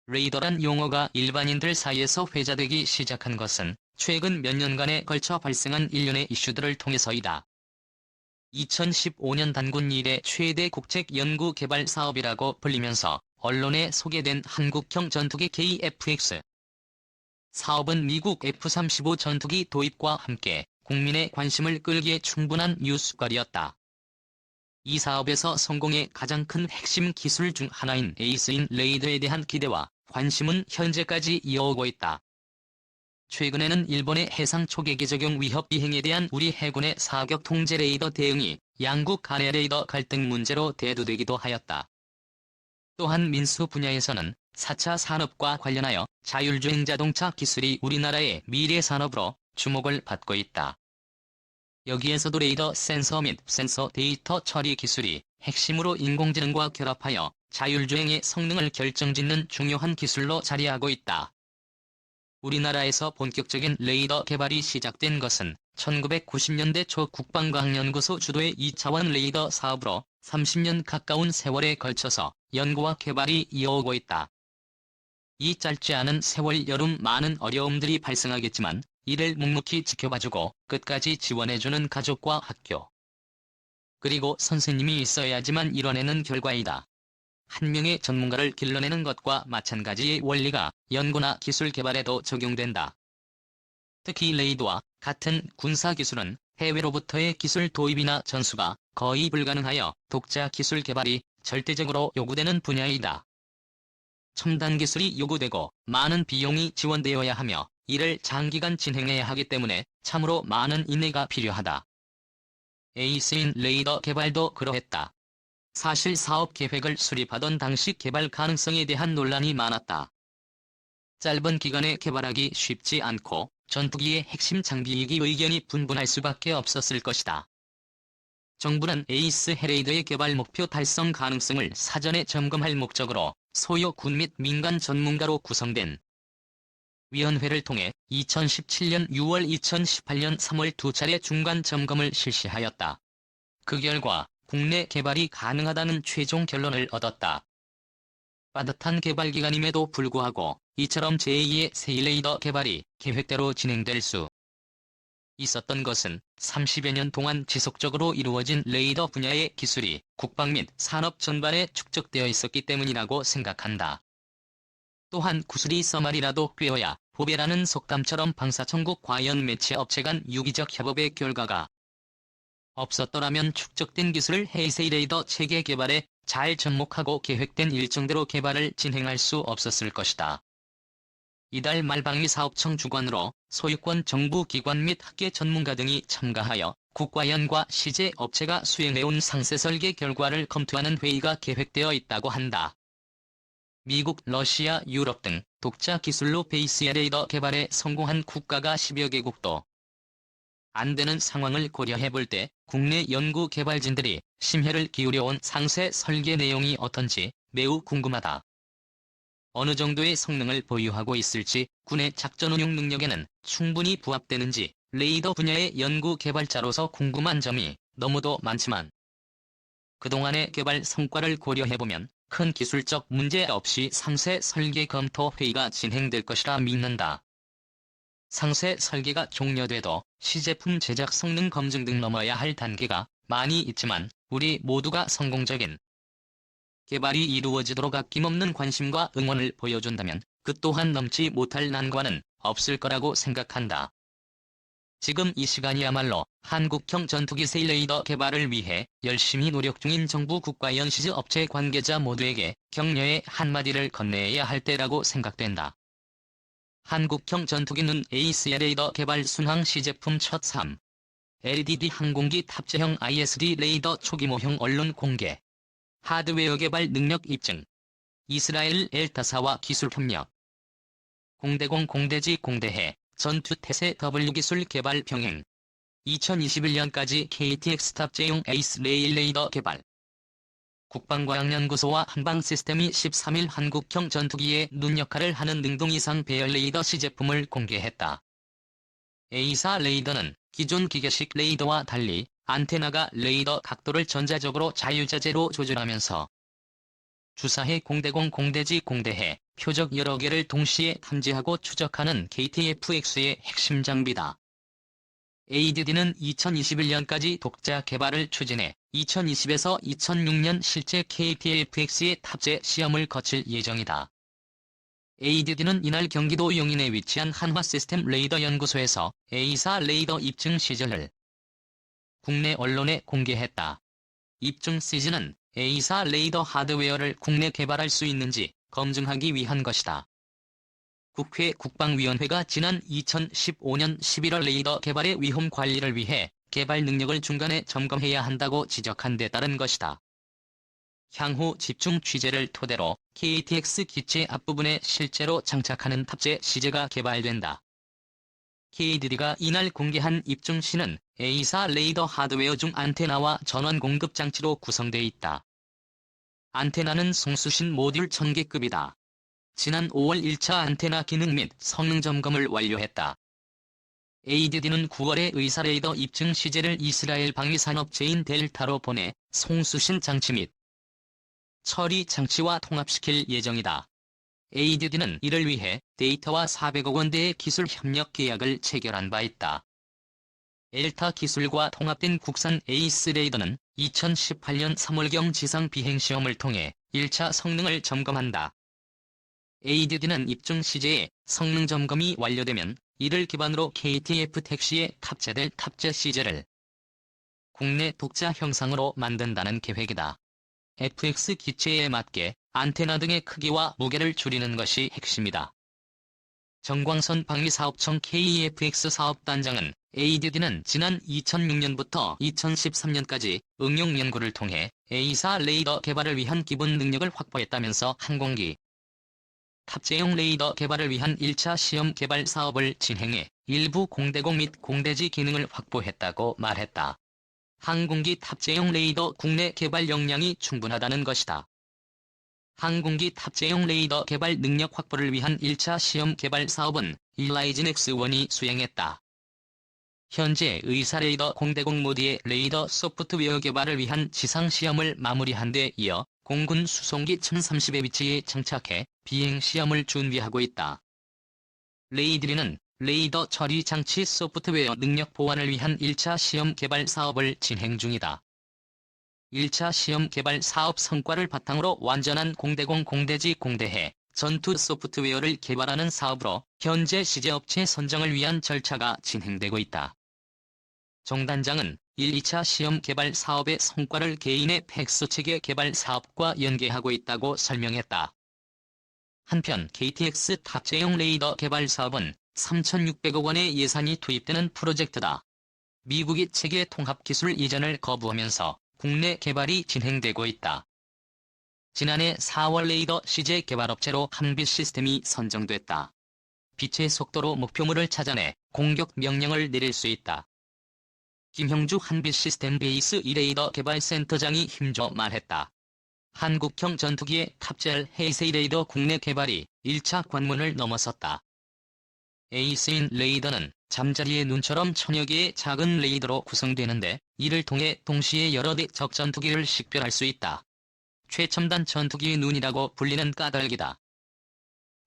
레이더란 용어가 일반인들 사이에서 회자되기 시작한 것은 최근 몇 년간에 걸쳐 발생한 일련의 이슈들을 통해서이다. 2015년 단군 이래 최대 국책 연구 개발 사업이라고 불리면서 언론에 소개된 한국형 전투기 KF-X 사업은 미국 F-35 전투기 도입과 함께 국민의 관심을 끌기에 충분한 뉴스거리였다. 이 사업에서 성공의 가장 큰 핵심 기술 중 하나인 에이스인 레이더에 대한 기대와 관심은 현재까지 이어오고 있다. 최근에는 일본의 해상 초계기 적용 위협 비행에 대한 우리 해군의 사격 통제 레이더 대응이 양국 간의 레이더 갈등 문제로 대두되기도 하였다. 또한 민수 분야에서는 4차 산업과 관련하여 자율주행 자동차 기술이 우리나라의 미래 산업으로 주목을 받고 있다. 여기에서도 레이더 센서 및 센서 데이터 처리 기술이 핵심으로 인공지능과 결합하여 자율주행의 성능을 결정짓는 중요한 기술로 자리하고 있다. 우리나라에서 본격적인 레이더 개발이 시작된 것은 1990년대 초 국방과학연구소 주도의 2차원 레이더 사업으로 30년 가까운 세월에 걸쳐서 연구와 개발이 이어오고 있다. 이 짧지 않은 세월 여름 많은 어려움들이 발생하겠지만 이를 묵묵히 지켜봐주고 끝까지 지원해주는 가족과 학교 그리고 선생님이 있어야지만 이뤄내는 결과이다. 한 명의 전문가를 길러내는 것과 마찬가지의 원리가 연구나 기술 개발에도 적용된다. 특히 레이더와 같은 군사기술은 해외로부터의 기술 도입이나 전수가 거의 불가능하여 독자 기술 개발이 절대적으로 요구되는 분야이다. 첨단 기술이 요구되고 많은 비용이 지원되어야 하며 이를 장기간 진행해야 하기 때문에 참으로 많은 인내가 필요하다. 에이스인 레이더 개발도 그러했다. 사실 사업 계획을 수립하던 당시 개발 가능성에 대한 논란이 많았다. 짧은 기간에 개발하기 쉽지 않고 전투기의 핵심 장비이기 의견이 분분할 수밖에 없었을 것이다. 정부는 에이스 레이더의 개발 목표 달성 가능성을 사전에 점검할 목적으로 소요 군 및 민간 전문가로 구성된 위원회를 통해 2017년 6월 2018년 3월 두 차례 중간 점검을 실시하였다. 그 결과 국내 개발이 가능하다는 최종 결론을 얻었다. 빠듯한 개발 기간임에도 불구하고 이처럼 제2의 새 레이더 개발이 계획대로 진행될 수 있었던 것은 30여 년 동안 지속적으로 이루어진 레이더 분야의 기술이 국방 및 산업 전반에 축적되어 있었기 때문이라고 생각한다. 또한 구슬이 써말이라도 꿰어야 보배라는 속담처럼 방사천국 과연 매체 업체 간 유기적 협업의 결과가 없었더라면 축적된 기술을 헤이세이 레이더 체계 개발에 잘 접목하고 계획된 일정대로 개발을 진행할 수 없었을 것이다. 이달 말 방위사업청 주관으로 소유권 정부기관 및 학계 전문가 등이 참가하여 국과연과 시제 업체가 수행해온 상세 설계 결과를 검토하는 회의가 계획되어 있다고 한다. 미국, 러시아, 유럽 등 독자 기술로 베이스 레이더 개발에 성공한 국가가 10여 개국도 안 되는 상황을 고려해볼 때 국내 연구 개발진들이 심혈을 기울여온 상세 설계 내용이 어떤지 매우 궁금하다. 어느 정도의 성능을 보유하고 있을지 군의 작전 운용 능력에는 충분히 부합되는지 레이더 분야의 연구 개발자로서 궁금한 점이 너무도 많지만 그동안의 개발 성과를 고려해보면 큰 기술적 문제 없이 상세 설계 검토 회의가 진행될 것이라 믿는다. 상세 설계가 종료돼도 시제품 제작 성능 검증 등 넘어야 할 단계가 많이 있지만 우리 모두가 성공적인 개발이 이루어지도록 아낌없는 관심과 응원을 보여준다면 그 또한 넘지 못할 난관은 없을 거라고 생각한다. 지금 이 시간이야말로 한국형 전투기 새 레이더 개발을 위해 열심히 노력 중인 정부 국가연 시즈 업체 관계자 모두에게 격려의 한마디를 건네야 할 때라고 생각된다. 한국형 전투기는 에이스 레이더 개발 순항 시제품 첫 3. LDD 항공기 탑재형 ISD 레이더 초기 모형 언론 공개. 하드웨어 개발 능력 입증. 이스라엘 엘타사와 기술 협력. 공대공 공대지 공대해 전투태세 W기술 개발 병행. 2021년까지 KTX 탑재용 에이스 레일 레이더 개발. 국방과학연구소와 한방시스템이 13일 한국형 전투기의 눈 역할을 하는 능동 이상 배열 레이더 시제품을 공개했다. A사 레이더는 기존 기계식 레이더와 달리 안테나가 레이더 각도를 전자적으로 자유자재로 조절하면서 주사해 공대공 공대지 공대해 표적 여러 개를 동시에 탐지하고 추적하는 KTFX의 핵심 장비다. ADD는 2021년까지 독자 개발을 추진해 2020에서 2006년 실제 KTFX의 탑재 시험을 거칠 예정이다. ADD는 이날 경기도 용인에 위치한 한화시스템 레이더 연구소에서 A사 레이더 입증 시즌을 국내 언론에 공개했다. 입증 시즌은 A사 레이더 하드웨어를 국내 개발할 수 있는지 검증하기 위한 것이다. 국회 국방위원회가 지난 2015년 11월 레이더 개발의 위험 관리를 위해 개발 능력을 중간에 점검해야 한다고 지적한 데 따른 것이다. 향후 집중 취재를 토대로 KTX 기체 앞부분에 실제로 장착하는 탑재 시제가 개발된다. KDD가 이날 공개한 입증시는 A사 레이더 하드웨어 중 안테나와 전원 공급 장치로 구성돼 있다. 안테나는 송수신 모듈 1000개급이다. 지난 5월 1차 안테나 기능 및 성능 점검을 완료했다. ADD는 9월에 의사 레이더 입증 시제를 이스라엘 방위산업체인 델타로 보내 송수신 장치 및 처리 장치와 통합시킬 예정이다. ADD는 이를 위해 데이터와 400억 원대의 기술 협력 계약을 체결한 바 있다. 엘타 기술과 통합된 국산 에이스 레이더는 2018년 3월경 지상 비행 시험을 통해 1차 성능을 점검한다. ADD는 입증 시제에 성능 점검이 완료되면 이를 기반으로 KTF 택시에 탑재될 탑재 시제를 국내 독자 형상으로 만든다는 계획이다. FX 기체에 맞게 안테나 등의 크기와 무게를 줄이는 것이 핵심이다. 정광선 방위사업청 KEFX 사업단장은 ADD는 지난 2006년부터 2013년까지 응용 연구를 통해 A사 레이더 개발을 위한 기본 능력을 확보했다면서 항공기 탑재용 레이더 개발을 위한 1차 시험 개발 사업을 진행해 일부 공대공 및 공대지 기능을 확보했다고 말했다. 항공기 탑재용 레이더 국내 개발 역량이 충분하다는 것이다. 항공기 탑재용 레이더 개발 능력 확보를 위한 1차 시험 개발 사업은 일라이진 X1이 수행했다. 현재 의사 레이더 공대공 모드의 레이더 소프트웨어 개발을 위한 지상 시험을 마무리한 데 이어 공군 수송기 1030에 위치해 장착해 비행 시험을 준비하고 있다. 레이드리는 레이더 처리 장치 소프트웨어 능력 보완을 위한 1차 시험 개발 사업을 진행 중이다. 1차 시험 개발 사업 성과를 바탕으로 완전한 공대공 공대지 공대해 전투 소프트웨어를 개발하는 사업으로 현재 시제업체 선정을 위한 절차가 진행되고 있다. 정 단장은 1, 2차 시험 개발 사업의 성과를 개인의 팩스체계 개발 사업과 연계하고 있다고 설명했다. 한편 KTX 탑재용 레이더 개발 사업은 3,600억 원의 예산이 투입되는 프로젝트다. 미국이 체계 통합 기술 이전을 거부하면서 국내 개발이 진행되고 있다. 지난해 4월 레이더 시제 개발업체로 한빛시스템이 선정됐다. 빛의 속도로 목표물을 찾아내 공격 명령을 내릴 수 있다. 김형주 한빛시스템 베이스 2레이더 개발센터장이 힘줘 말했다. 한국형 전투기에 탑재할 헤이세이 레이더 국내 개발이 1차 관문을 넘어섰다. 에이스인 레이더는 잠자리의 눈처럼 천여 개의 작은 레이더로 구성되는데 이를 통해 동시에 여러 대 적 전투기를 식별할 수 있다. 최첨단 전투기의 눈이라고 불리는 까닭이다.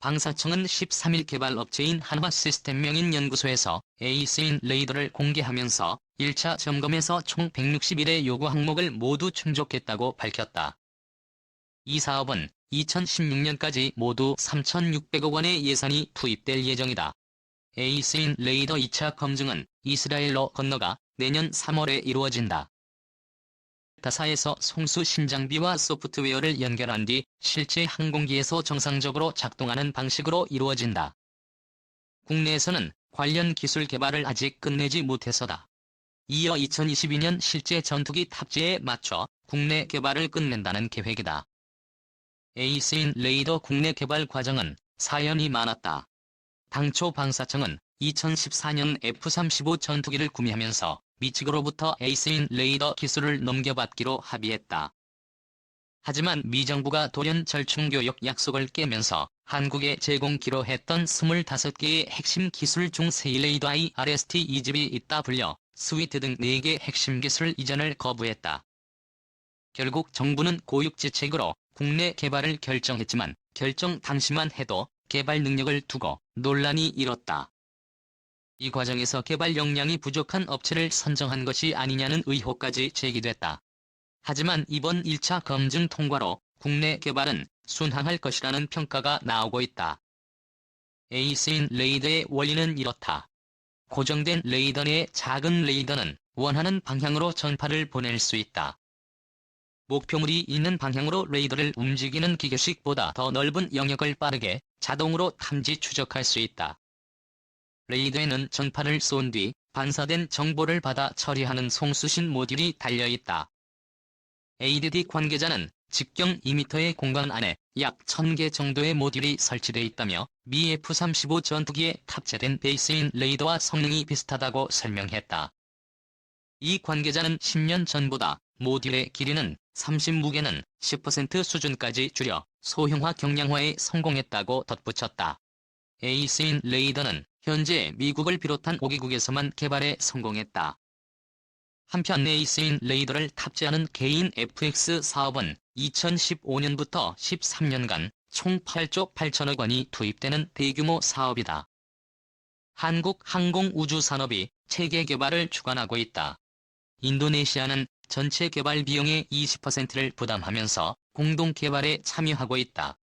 방사청은 13일 개발 업체인 한화시스템 명인연구소에서 에이스인 레이더를 공개하면서 1차 점검에서 총 161의 요구 항목을 모두 충족했다고 밝혔다. 이 사업은 2016년까지 모두 3,600억 원의 예산이 투입될 예정이다. 에이스인 레이더 2차 검증은 이스라엘로 건너가 내년 3월에 이루어진다. 타사에서 송수 신장비와 소프트웨어를 연결한 뒤 실제 항공기에서 정상적으로 작동하는 방식으로 이루어진다. 국내에서는 관련 기술 개발을 아직 끝내지 못해서다. 이어 2022년 실제 전투기 탑재에 맞춰 국내 개발을 끝낸다는 계획이다. 에이스인 레이더 국내 개발 과정은 사연이 많았다. 당초 방사청은 2014년 F-35 전투기를 구매하면서 미측으로부터 에이스인 레이더 기술을 넘겨받기로 합의했다. 하지만 미 정부가 돌연 절충교역 약속을 깨면서 한국에 제공키로 했던 25개의 핵심 기술 중 세일레이더 IRST 이집이 있다 불려 스위트 등 4개 핵심 기술 이전을 거부했다. 결국 정부는 고육지책으로 국내 개발을 결정했지만 결정 당시만 해도 개발 능력을 두고 논란이 일었다. 이 과정에서 개발 역량이 부족한 업체를 선정한 것이 아니냐는 의혹까지 제기됐다. 하지만 이번 1차 검증 통과로 국내 개발은 순항할 것이라는 평가가 나오고 있다. 에이스인 레이더의 원리는 이렇다. 고정된 레이더 내의 작은 레이더는 원하는 방향으로 전파를 보낼 수 있다. 목표물이 있는 방향으로 레이더를 움직이는 기계식보다 더 넓은 영역을 빠르게 자동으로 탐지 추적할 수 있다. 레이더에는 전파를 쏜 뒤 반사된 정보를 받아 처리하는 송수신 모듈이 달려있다. ADD 관계자는 직경 2m의 공간 안에 약 1000개 정도의 모듈이 설치돼 있다며 미 F-35 전투기에 탑재된 베이스인 레이더와 성능이 비슷하다고 설명했다. 이 관계자는 10년 전보다 모듈의 길이는 30무게는 10% 수준까지 줄여 소형화 경량화에 성공했다고 덧붙였다. 에이스인 레이더는 현재 미국을 비롯한 5개국에서만 개발에 성공했다. 한편 에이스인 레이더를 탑재하는 개인 FX 사업은 2015년부터 13년간 총 8조 8천억 원이 투입되는 대규모 사업이다. 한국 항공우주산업이 체계 개발을 주관하고 있다. 인도네시아는 전체 개발 비용의 20%를 부담하면서 공동 개발에 참여하고 있다.